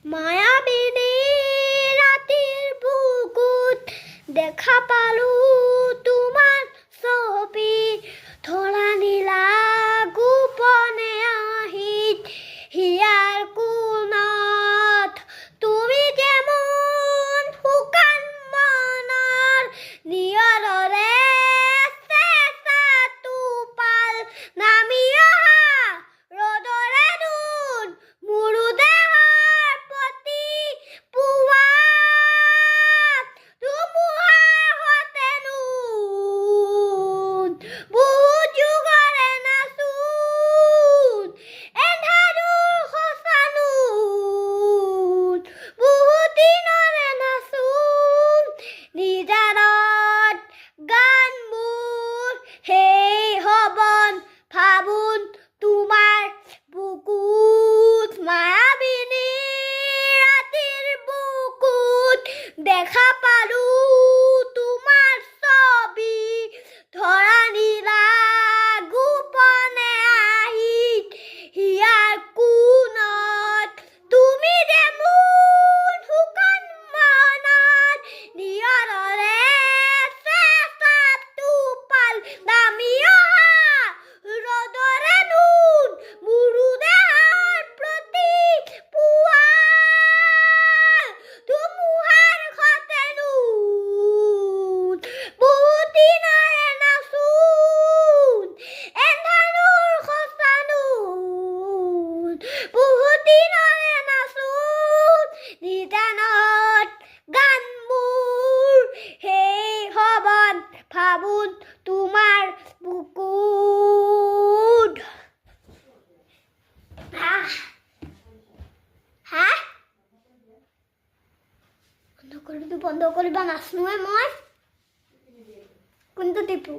মায়াবিনী ৰাতিৰ বুকুত দেখা পালো তোমাৰ ছবি ধৰা নীলা গোপনে আহিত হিয়াৰ কোণত তুমি যেমন শুকান মনৰ নিয়ৰৰে চেঁচা টোপাল নামি অহা ৰ'দৰে নুন মোৰো দেহৰ প্ৰতি পুৱাত ধুমুহাৰ সতে নুন বহুত যুগৰে নাচোন এন্ধাৰৰ সঁচা নুন বহুত দিনৰে নাচোন নিজানত গান মোৰ সেই হবন ফাগুন তোমাৰ বুকুত মায়াবিনী ৰাতিৰ বুকুত দেখা পালো তোমাৰ ছবি ধৰা নীলা গোপনে আহিত হিয়াৰ কোণত তুমি যেমন শুকান মনৰ নিয়ৰৰে চেঁচা টোপাল নামি অহা ৰ'দৰে নুন মোৰো দেহৰ প্ৰতি পুৱাল ধুমুহাৰ সতে নুন বহুত দিনৰে নাচোন এন্ধাৰৰ সঁচা নুন বহুত দিনৰে নাচোন নিজানত গান মোৰ সেই হবন ফাগুন তোমাৰ বুকুত বন্ধ কৰিবা নাচনোৱে মই কোনটো টিপো